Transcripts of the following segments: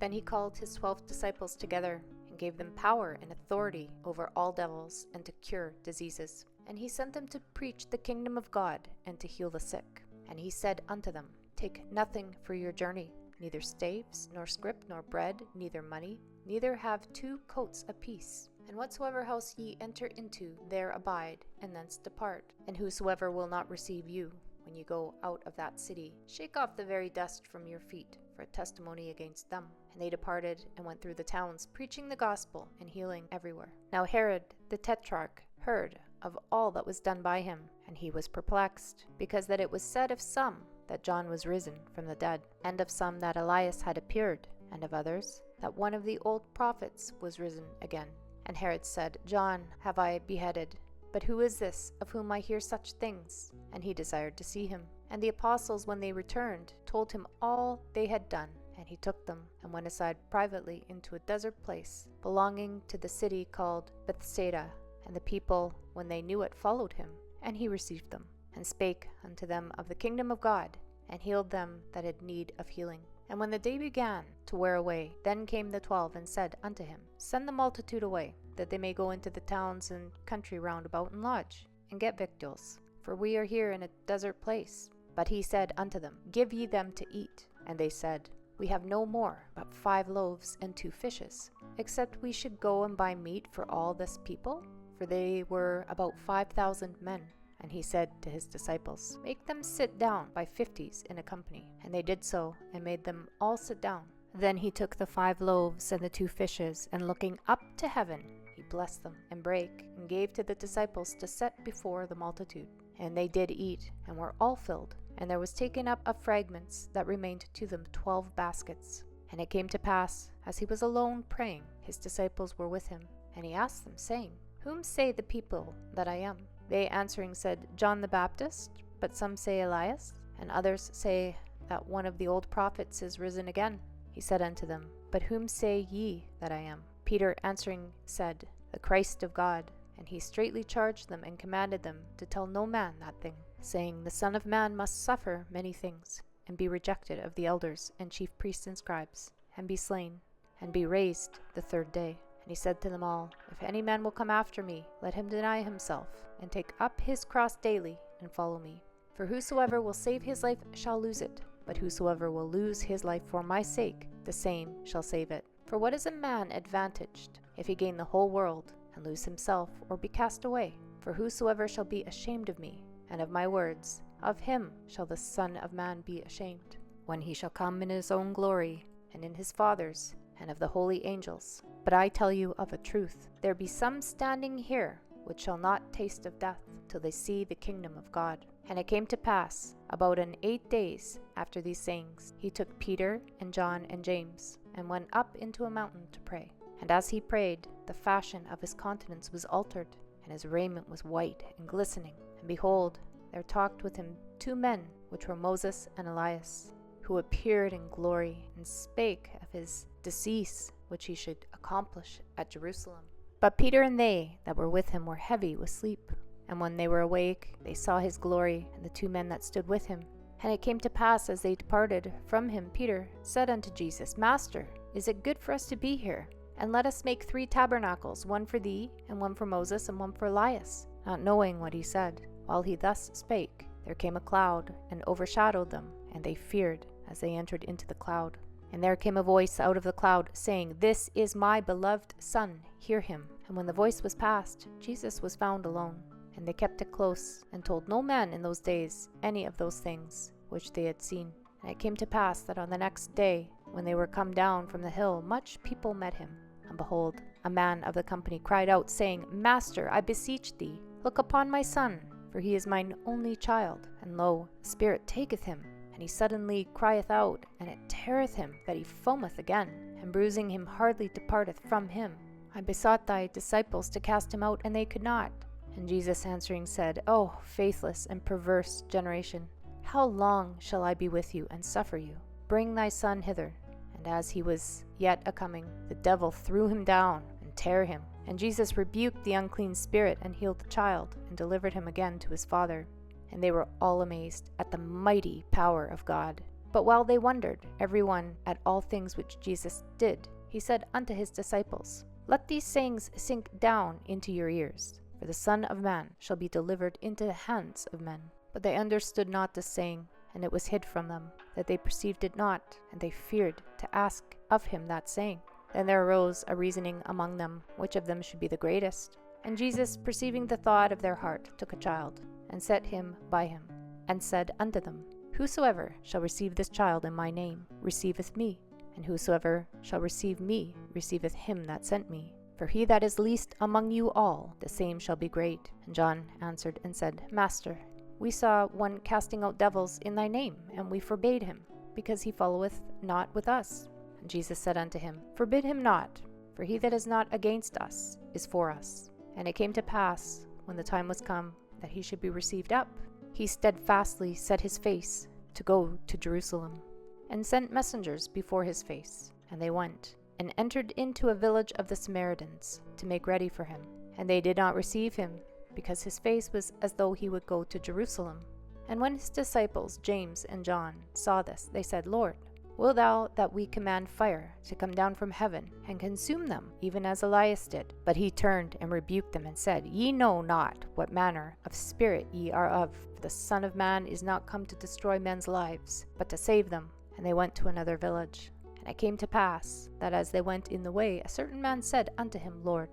Then he called his 12 disciples together and gave them power and authority over all devils and to cure diseases. And he sent them to preach the kingdom of God and to heal the sick. And he said unto them, Take nothing for your journey, neither staves, nor scrip, nor bread, neither money, neither have 2 coats apiece. And whatsoever house ye enter into, there abide, and thence depart. And whosoever will not receive you, when you go out of that city, shake off the very dust from your feet, for a testimony against them. And they departed, and went through the towns, preaching the gospel, and healing everywhere. Now Herod the Tetrarch heard of all that was done by him, and he was perplexed, because that it was said of some that John was risen from the dead, and of some that Elias had appeared, and of others that one of the old prophets was risen again. And Herod said, John have I beheaded, but who is this of whom I hear such things? And he desired to see him. And the apostles, when they returned, told him all they had done. And he took them, and went aside privately into a desert place, belonging to the city called Bethsaida. And the people, when they knew it, followed him. And he received them, and spake unto them of the kingdom of God, and healed them that had need of healing. And when the day began to wear away, then came the 12, and said unto him, Send the multitude away, that they may go into the towns and country round about and lodge, and get victuals. For we are here in a desert place. But he said unto them, Give ye them to eat. And they said, We have no more but 5 loaves and 2 fishes, except we should go and buy meat for all this people? For they were about 5,000 men. And he said to his disciples, Make them sit down by 50s in a company. And they did so, and made them all sit down. Then he took the 5 loaves and the 2 fishes, and looking up to heaven, he blessed them, and brake, and gave to the disciples to set before the multitude. And they did eat, and were all filled. And there was taken up of fragments that remained to them 12 baskets. And it came to pass, as he was alone praying, his disciples were with him. And he asked them, saying, Whom say the people that I am? They answering said, John the Baptist, but some say Elias, and others say that one of the old prophets is risen again. He said unto them, But whom say ye that I am? Peter answering said, The Christ of God. And he straitly charged them, and commanded them to tell no man that thing, saying, The Son of Man must suffer many things, and be rejected of the elders and chief priests and scribes, and be slain, and be raised the 3rd day. And he said to them all, If any man will come after me, let him deny himself, and take up his cross daily, and follow me. For whosoever will save his life shall lose it, but whosoever will lose his life for my sake, the same shall save it. For what is a man advantaged, if he gain the whole world, and lose himself, or be cast away? For whosoever shall be ashamed of me, and of my words, of him shall the Son of Man be ashamed, when he shall come in his own glory, and in his Father's, and of the holy angels. But I tell you of a truth, there be some standing here, which shall not taste of death, till they see the kingdom of God. And it came to pass, about 8 days after these sayings, he took Peter and John and James, and went up into a mountain to pray. And as he prayed, the fashion of his countenance was altered, and his raiment was white and glistening. And behold, there talked with him 2 men, which were Moses and Elias, who appeared in glory, and spake of his decease, which he should accomplish at Jerusalem. But Peter and they that were with him were heavy with sleep. And when they were awake, they saw his glory, and the 2 men that stood with him. And it came to pass, as they departed from him, Peter said unto Jesus, Master, is it good for us to be here? And let us make 3 tabernacles, one for thee, and one for Moses, and one for Elias. Not knowing what he said. While he thus spake, there came a cloud, and overshadowed them, and they feared as they entered into the cloud. And there came a voice out of the cloud, saying, This is my beloved Son, hear him. And when the voice was past, Jesus was found alone. And they kept it close, and told no man in those days any of those things which they had seen. And it came to pass that on the next day, when they were come down from the hill, much people met him. And behold, a man of the company cried out, saying, Master, I beseech thee, look upon my son, for he is mine only child. And lo, the spirit taketh him, and he suddenly crieth out, and it teareth him, that he foameth again, and bruising him hardly departeth from him. I besought thy disciples to cast him out, and they could not. And Jesus answering said, O faithless and perverse generation, how long shall I be with you, and suffer you? Bring thy son hither. And as he was yet a-coming, the devil threw him down, and tare him. And Jesus rebuked the unclean spirit, and healed the child, and delivered him again to his father. And they were all amazed at the mighty power of God. But while they wondered, every one, at all things which Jesus did, he said unto his disciples, Let these sayings sink down into your ears, for the Son of Man shall be delivered into the hands of men. But they understood not this saying, and it was hid from them, that they perceived it not, and they feared to ask of him that saying. Then there arose a reasoning among them, which of them should be the greatest. And Jesus, perceiving the thought of their heart, took a child, and set him by him, and said unto them, Whosoever shall receive this child in my name receiveth me, and whosoever shall receive me receiveth him that sent me. For he that is least among you all, the same shall be great. And John answered and said, Master, we saw one casting out devils in thy name, and we forbade him, because he followeth not with us. And Jesus said unto him, Forbid him not, for he that is not against us is for us. And it came to pass, when the time was come, that he should be received up, he steadfastly set his face to go to Jerusalem, and sent messengers before his face. And they went, and entered into a village of the Samaritans, to make ready for him. And they did not receive him, because his face was as though he would go to Jerusalem. And when his disciples, James and John, saw this, they said, Lord, wilt thou that we command fire to come down from heaven, and consume them, even as Elias did? But he turned and rebuked them, and said, Ye know not what manner of spirit ye are of, for the Son of Man is not come to destroy men's lives, but to save them. And they went to another village. And it came to pass, that as they went in the way, a certain man said unto him, Lord,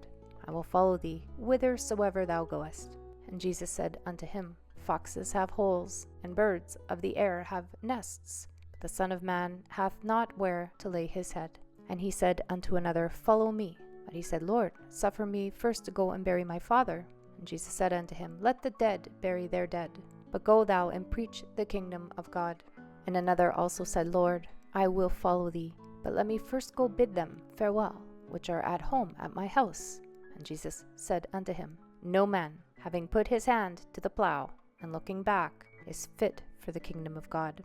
I will follow thee whithersoever thou goest. And Jesus said unto him, Foxes have holes, and birds of the air have nests, the Son of Man hath not where to lay his head. And he said unto another, Follow me. But he said, Lord, suffer me first to go and bury my father. And Jesus said unto him, Let the dead bury their dead, but go thou and preach the kingdom of God. And another also said, Lord, I will follow thee, but let me first go bid them farewell, which are at home at my house. And Jesus said unto him, No man, having put his hand to the plough, and looking back, is fit for the kingdom of God.